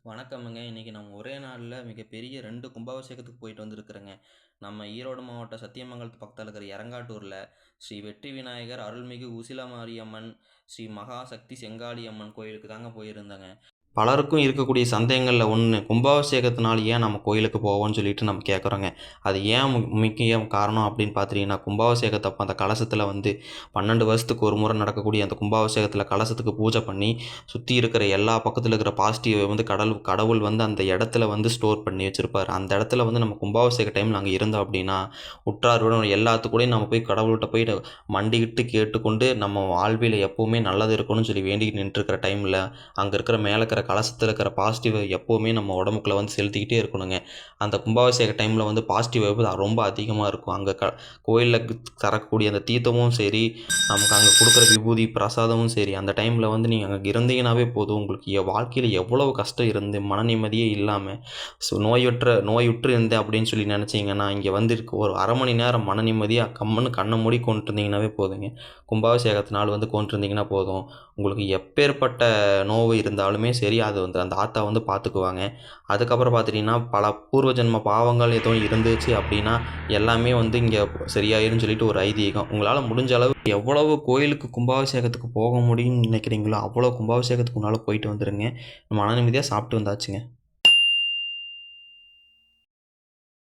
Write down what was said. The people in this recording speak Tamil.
வணக்கமுங்க. இன்னைக்கு நம்ம ஒரே நாள்ல மிகப்பெரிய 2 கும்பாபிஷேகத்துக்கு போயிட்டு வந்திருக்கிறேங்க. நம்ம ஈரோடு மாவட்டம் சத்தியமங்கலத்து பக்கத்தில இருக்கிற எரங்காட்டூர்ல ஸ்ரீ வெற்றி விநாயகர், அருள்மிகு உசிலமாரியம்மன், ஸ்ரீ மகாசக்தி செங்காளியம்மன் கோயிலுக்கு தாங்க போயிருந்தேங்க. பலருக்கும் இருக்கக்கூடிய சந்தேகங்கள்ல ஒண்ணு, கும்பாபிஷேகத்தினால ஏன் நம்ம கோயிலுக்கு போவோம்ன்னு சொல்லிட்டு நம்ம கேட்குறோங்க. அது ஏன் முக்கிய காரணம் அப்படின்னு பார்த்துட்டீங்கன்னா, கும்பாபிஷேகத்தப்ப அந்த கலசத்தில வந்து 12 வருஷத்துக்கு ஒரு முறை நடக்கக்கூடிய அந்த கும்பாபிஷேகத்தில கலசத்துக்கு பூஜை பண்ணி, சுத்தி இருக்கிற எல்லா பக்கத்தில இருக்கிற பாசிட்டிவ வந்து கடவுள் வந்து அந்த இடத்துல வந்து ஸ்டோர் பண்ணி வச்சிருப்பாரு. அந்த இடத்துல வந்து நம்ம கும்பாபிஷேக டைம்ல அங்க இருந்தோம் அப்படின்னா, உற்றார் உறவினர் எல்லாத்துக்கூடயும் நம்ம போய் கடவுள்ட்ட போயிட்டு மண்டியிட்டு கேட்டுக்கொண்டு, நம்ம வாழ்வில எப்பவுமே நல்லது இருக்கணும்னு சொல்லி வேண்டிக்கிட்டு நின்னுட்டுருக்கிற டைம்ல, அங்க இருக்கிற மேல இருக்கிற கலசத்துல இருக்கிற பாசிட்டிவ எப்பவுமே நம்ம உடம்புக்குள்ள வந்து செலுத்திக்கிட்டே இருக்கணுங்க. அந்த கும்பாபிஷேக டைம்ல வந்து பாசிட்டிவ் வைப் ரொம்ப அதிகமா இருக்கும். அங்க கோயில்ல தரக்கூடிய அந்த தீர்த்தமும் சரி, நமக்கு அங்க குடுக்குற விபூதி, பிரசாதமும் சரி, அந்த டைம்ல வந்து நீங்க அங்க இருந்தீங்கன்னாவே போதும். உங்களுக்கு வாழ்க்கையில எவ்வளவு கஷ்டம் இருந்து, மன நிம்மதியே இல்லாம, நோயுற்று இருந்தேன் அப்படின்னு சொல்லி நெனச்சீங்கன்னா, இங்க வந்து ஒரு 1/2 மணி நேரம் மன நிம்மதியா கம்முன்னு கண்ண மூடி உட்காந்துருந்தீங்கன்னாவே போதுங்க. கும்பாபிஷேகத்து நாள் வந்து உட்காந்துருந்தீங்கன்னா போதும். உங்களுக்கு எப்பேர்ப்பட்ட நோவு இருந்தாலுமே சரி, அது வந்து அந்த ஆத்தா வந்து பார்த்துக்குவாங்க. அதுக்கப்புறம் பார்த்துட்டீங்கன்னா, பல பூர்வ ஜென்ம பாவங்கள் எதுவும் இருந்துச்சு அப்படின்னா, எல்லாமே வந்து இங்க சரியாயிரும்னு சொல்லிட்டு ஒரு ஐதீகம். உங்களால முடிஞ்ச அளவு எவ்வளவு கோயிலுக்கு கும்பாபிஷேகத்துக்கு போக முடியும்னு நினைக்கிறீங்களோ, அவ்வளோ கும்பாபிஷேகத்துக்கு முன்னால போயிட்டு வந்துருங்க. மன நிம்மதியா சாப்பிட்டு வந்தாச்சுங்க.